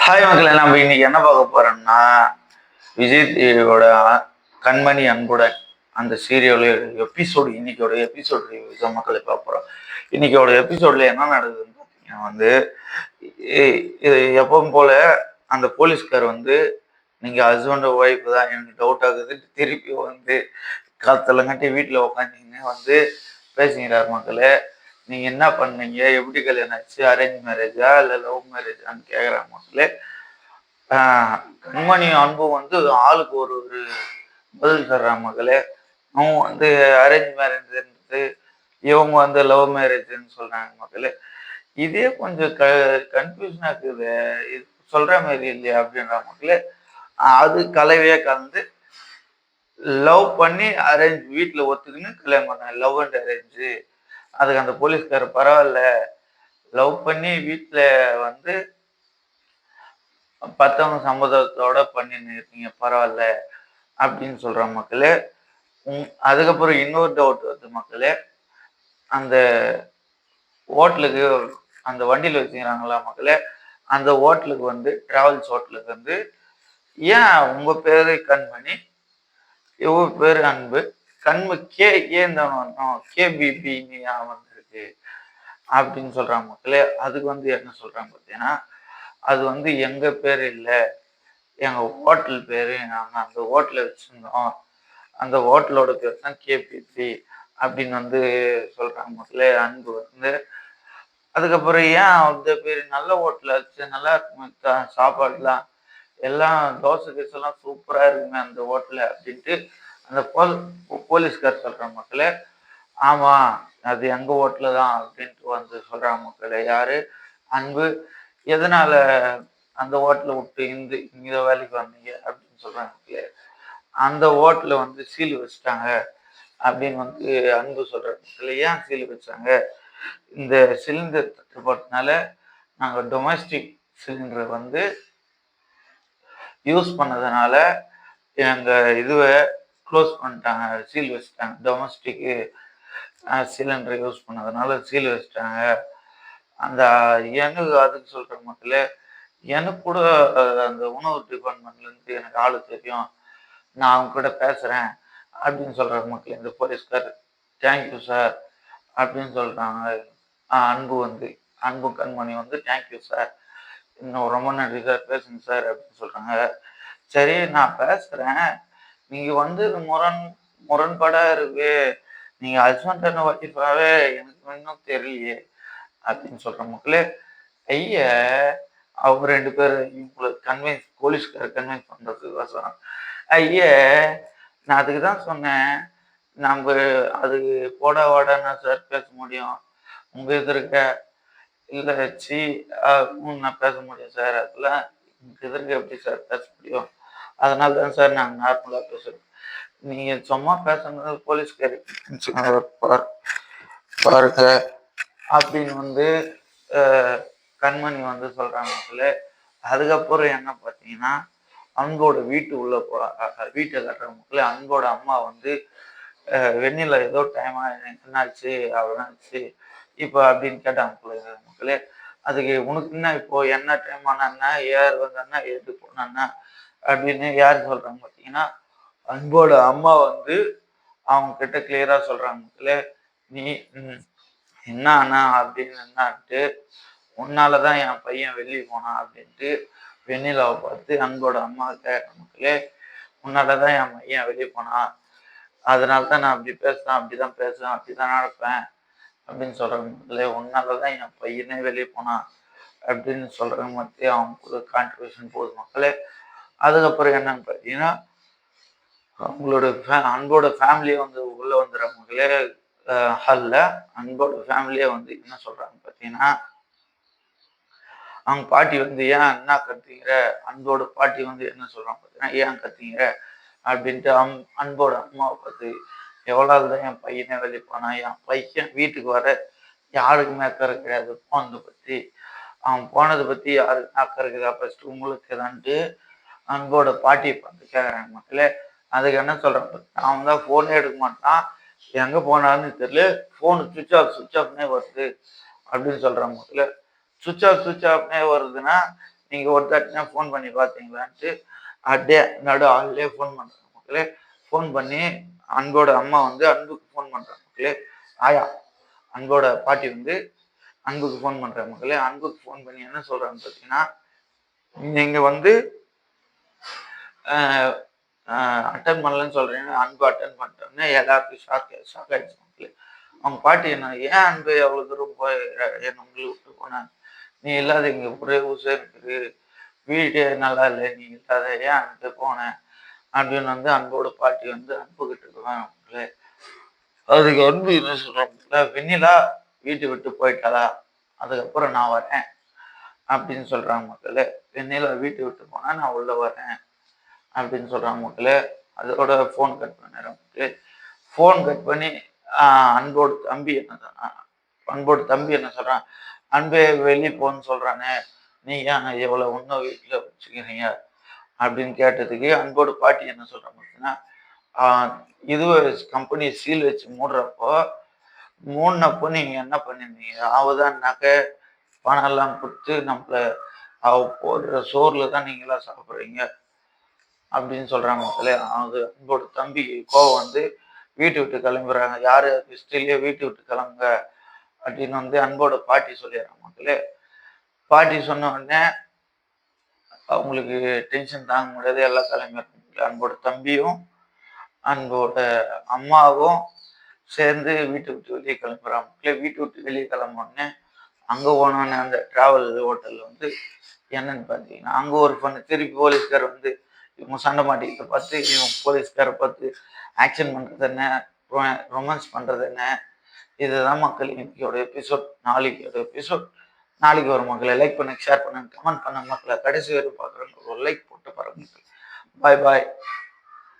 Hi மக்களே, நம்ம இன்னைக்கு என்ன பார்க்க போறோம்னா விஜய் டிவியோட கண்மணி அன்புடன் அந்த சீரியலோட எபிசோடு இன்னைக்கோட எபிசோடு ரிவ்யூ மக்களை பார்க்க போறோம். இன்னைக்கோட எபிசோட்ல என்ன நடக்குதுன்னு பார்த்தீங்கன்னா இது எப்பவும் போல அந்த போலீஸ்கார் நீங்க ஹஸ்பண்ட் ஒய்ஃப் தான் எனக்கு டவுட் ஆகுது திருப்பி காத்தலங்காட்டி வீட்டில் உட்காந்துன்னு பேசுகிறார் மக்களே. நீங்க என்ன பண்ணீங்க, எப்படி கல்யாணம் ஆச்சு, அரேஞ்ச் மேரேஜா இல்லை லவ் மேரேஜான்னு கேட்குறாங்க மக்களே. கண்மணி அன்பு ஆளுக்கு ஒரு ஒரு பதில் தர்றாங்க மக்களே. அவங்க அரேஞ்ச் மேரேஜ் இவங்க லவ் மேரேஜ்ன்னு சொல்றாங்க மக்களே. இதே கொஞ்சம் கன்ஃபியூஷனா இருக்குது, இது சொல்ற மாதிரி இல்லையா அப்படின்ற மக்களே. அது கலவையா கலந்து லவ் பண்ணி அரேஞ்ச் வீட்டில் ஒத்துக்குன்னு கல்யாணம் பண்ணாங்க, லவ் அண்ட் அரேஞ்சு. அதுக்கு அந்த போலீஸ்கார பரவாயில்ல, லவ் பண்ணி வீட்டில் பத்தவங்க சம்மதத்தோட பண்ணின்னு இருக்கீங்க பரவாயில்ல அப்படின்னு சொல்ற மக்களே. அதுக்கப்புறம் இன்னொரு டவுட் வருது மக்களே. அந்த ஹோட்டலுக்கு அந்த வண்டியில் வச்சுக்கிறாங்களா மக்களே, அந்த ஹோட்டலுக்கு டிராவல்ஸ் ஹோட்டலுக்கு ஏன் உங்க பேரு கண்மணி, இவ பேரு அன்பு, ஏன் கேபிபின்னு வந்திருக்கு அப்படின்னு சொல்றாங்க மக்களே. அதுக்கு என்ன சொல்றாங்க பார்த்தீங்கன்னா, அது எங்க பேர் இல்லை, எங்க ஹோட்டல் பேரு, நாங்க அந்த ஹோட்டலை வச்சிருந்தோம், அந்த ஹோட்டலோட பேர் தான் கேபிபி அப்படின்னு சொல்றாங்க மக்களே. அன்பு அதுக்கப்புறம் ஏன் அந்த பேர், நல்ல ஹோட்டல் வச்சு நல்லா இருக்குமே சாப்பாடுலாம், எல்லாம் தோசை கீசெல்லாம் சூப்பரா இருக்குமே அந்த ஹோட்டல அப்படின்ட்டு அந்த போலீஸ்கார் சொல்ற மக்களே. ஆமா, அது எங்க ஹோட்டலு தான் அப்படின்ட்டு சொல்றாங்க மக்களே. யாரு, அன்பு. எதனால அந்த ஹோட்டலை விட்டு இந்த வேலைக்கு வந்தீங்க அப்படின்னு சொல்றாங்க. அந்த ஹோட்டல சீல் வச்சுட்டாங்க அப்படின்னு அன்பு சொல்றாங்க. ஏன் சீல் வச்சாங்க, இந்த சிலிண்டர் தட்டுப்பாட்டுனால நாங்க டொமஸ்டிக் சிலிண்டரை யூஸ் பண்ணதுனால எங்க இதுவை க்ளோஸ் பண்ணிட்டாங்க, சீல் வச்சுட்டாங்க. டொமஸ்டிக்கு சிலிண்டர் யூஸ் பண்ணதுனால சீல் வச்சுட்டாங்க. அந்த எனக்கு அதுக்கு சொல்ற மக்களே, எனக்கு கூட அந்த உணவு டிபார்ட்மெண்ட்லேருந்து எனக்கு ஆளு தெரியும், நான் அவங்க கூட பேசுகிறேன் அப்படின்னு சொல்கிற மக்கள் இந்த போலீஸ்கார். தேங்க்யூ சார் அப்படின்னு சொல்கிறாங்க. அன்பு அன்பு கண்மணி தேங்க்யூ சார், இன்னும் ரொம்ப நன்றி சார், பேசுங்க சார் அப்படின்னு சொல்கிறாங்க. சரி நான் பேசுகிறேன், நீங்கள் இது முரண்பாடாக இருக்கு, நீங்கள் ஹஸ்பண்ட் அண்ட் ஒய்ஃபாகவே எனக்கு இன்னும் தெரியலையே அப்படின்னு சொல்கிற மக்களே. ஐயா, அவங்க ரெண்டு பேரும் இவங்களை போலீஸ்கார கன்வின்ஸ் பண்ணுறதுக்கோசரம், ஐயா நான் அதுக்கு தான் சொன்னேன், நம்ம அது போட வாடனா சார் பேச முடியும், உங்க எதிர்க்க இல்லை சி நான் பேச முடியும் சார், அதெல்லாம் உங்க எதிர்க்க எப்படி சார் பேச முடியும், அதனால தான் சார் நாங்கள் நார்மலாக பேசுகிறோம், நீங்கள் சும்மா பேசுறது போலீஸ்காரி பாருங்க அப்படின்னு கண்மணி சொல்றாங்க. அதுக்கப்புறம் என்ன பார்த்தீங்கன்னா, அன்போட வீட்டு உள்ள வீட்டை கட்டுற மக்களே. அன்போட அம்மா வெண்ணில ஏதோ டைமா என்னாச்சு அவனாச்சு இப்போ அப்படின்னு கேட்டாங்க மக்களே. அதுக்கு உனக்கு என்ன இப்போ என்ன டைம் ஆனா யார் வந்தான்னா ஏட்டு போனான்னா அப்படின்னு யார் சொல்றாங்க பார்த்தீங்கன்னா, அன்போட அம்மா அவங்க கிட்ட கிளியரா சொல்றாங்க மக்களே. நீ என்ன ஆனா அப்படின்னு என்னான்ட்டு, உன்னாலதான் என் பையன் வெளியே போனான் அப்படின்ட்டு வெண்ணிலாவை பார்த்து அன்போட அம்மா கேட்க மக்களே. உன்னாலதான் என் பையன் வெளியே போனான், அதனாலதான் நான் அப்படி பேசுறேன், அப்படிதான் பேசுவேன், அப்படிதான் நடப்பேன் அப்படின்னு சொல்றாங்க மக்களே. உன்னாலதான் என் பையனே வெளியே போனான் அப்படின்னு சொல்றாங்க மக்களே. அவங்களுக்கு கான்ட்ரிபியூஷன் போகுது மக்களே. அதுக்கப்புறம் என்னன்னு பார்த்தீங்கன்னா, அவங்களோட அன்போட ஃபேமிலியே உள்ள வந்துடுற மக்களே. ஹல்ல அன்போட ஃபேமிலியே என்ன சொல்றாங்க பார்த்தீங்கன்னா, அவங்க பாட்டி ஏன் என்ன கத்துங்கிற, அன்போட பாட்டி என்ன சொல்றாங்க பார்த்தீங்கன்னா, ஏன் கத்துங்கிற அப்படின்ட்டு அன்போட அம்மாவை பார்த்து, எவ்வளவு தான் என் பையனே வெளியே போனா, என் பையன் வீட்டுக்கு வர யாருக்குமே அக்கறை கிடையாது, போனதை பற்றி அவன் போனதை பற்றி யாருக்குமே அக்கறை கிடையாது, ஃபர்ஸ்ட் உங்களுக்கு தான்ட்டு அன்போட பாட்டியை பார்த்து கேட்குறாங்க மக்களே. அதுக்கு என்ன சொல்றாங்க, அவன் தான் ஃபோனே எடுக்க மாட்டான், எங்க போனான்னு தெரியல, ஃபோனு சுவிட்ச் ஆஃப்னே வருது அப்படின்னு சொல்றாங்க மக்களே. சுவிட்ச் ஆஃப்னே வருதுன்னா நீங்கள் ஒரு தாட்டினா ஃபோன் பண்ணி பார்த்தீங்களான்ட்டு அப்படியே நடு ஆள்லேயே ஃபோன் பண்ணுறாங்க மக்களே. ஃபோன் பண்ணி அன்போட அம்மா வந்து அன்புக்கு ஃபோன் பண்ணுறாங்க மக்களே. ஆயா அன்போட பாட்டி வந்து அன்புக்கு ஃபோன் பண்ணுறாங்க மக்களே. அன்புக்கு ஃபோன் பண்ணி என்ன சொல்கிறாங்க பார்த்தீங்கன்னா, நீங்கள் வந்து அட்டன் பண்ணலன்னு சொல்கிறீங்க. அன்பு அட்டன் பண்ணிட்டோன்னே எல்லாருக்கும் ஷாக் ஆகிடுச்சு மக்களே. அவங்க பாட்டி என்ன, ஏன் அன்பு அவ்வளோ தூரம் போய் என்னை உங்களை விட்டு போனேன், நீ இல்லாத இங்கே ஒரே உசேர் இருக்குது, வீடே நல்லா இல்லை, நீ இல்லாத ஏன் அன்பு போனேன் அப்படின்னு வந்து அன்போட பாட்டி வந்து அன்புக்கிட்டு இருக்காங்க மக்களே. அதுக்கு அன்பு என்ன சொல்கிறாங்க, வெண்ணிலா வீட்டை விட்டு போயிட்டாளா, அதுக்கப்புறம் நான் வரேன் அப்படின்னு சொல்கிறாங்க மக்களே. வெண்ணிலா வீட்டை விட்டு போனால் நான் உள்ளே வரேன் அப்படின்னு சொல்கிறாங்க மக்களே. அதோட ஃபோன் கட் பண்ணிடுறேன் மக்களே. ஃபோன் கட் பண்ணி அன்போட தம்பி என்ன சொல்கிறான், அன்பே வெளியே போன்னு சொல்கிறானே, நீ ஏன் எவ்வளோ இன்னும் வீட்டில் வச்சுக்கிறீங்க அப்படின்னு கேட்டதுக்கு அன்போட பாட்டி என்ன சொல்கிறாங்க பார்த்தீங்கன்னா, இதுவே கம்பெனி சீல் வச்சு மூடினப்போ நீங்கள் என்ன பண்ணியிருந்தீங்க, அவதான் நகை பணம் எல்லாம் கொடுத்து நம்மளை அவ போடுற சோறில் தான் நீங்களாம் சாப்பிட்றீங்க அப்படின்னு சொல்கிறாங்க மக்களே. அது அன்போட தம்பி கோவம் வந்து வீட்டு விட்டு கிளம்புறாங்க. யார் ஹிஸ்ட்ரியிலேயே வீட்டு விட்டு கிளம்புங்க அப்படின்னு வந்து அன்போட பாட்டி சொல்லிடுறாங்க மக்களே. பாட்டி சொன்ன உடனே அவங்களுக்கு டென்ஷன் தாங்க முடியாது, எல்லாம் கிளம்பிடுறாங்க. அன்போட தம்பியும் அன்போட அம்மாவும் சேர்ந்து வீட்டை விட்டு வெளியே கிளம்புறாங்க மக்களே. வீட்டை விட்டு வெளியே கிளம்புனோடனே அங்கே போனோடனே அந்த டிராவல் ஹோட்டலில் வந்து என்னன்னு பார்த்தீங்கன்னா, அங்கே ஒரு பண்ண திருப்பி போலீஸ்கார் வந்து இவங்க சண்டை மாட்டிக்கிட்ட பார்த்து இவங்க போலீஸ்காரை பார்த்து ஆக்ஷன் பண்ணுறது என்ன, ரொமான்ஸ் பண்ணுறது என்ன, இதுதான் மக்கள் இன்னைக்கோட எபிசோட். நாளைக்கு வரும் மக்களை. லைக் பண்ணுங்க, ஷேர் பண்ணுங்க, கமெண்ட் பண்ணுங்க மக்களை. கடைசி வரை பார்க்குறேன், ஒரு லைக் போட்டு பாருங்க. பாய் பாய்.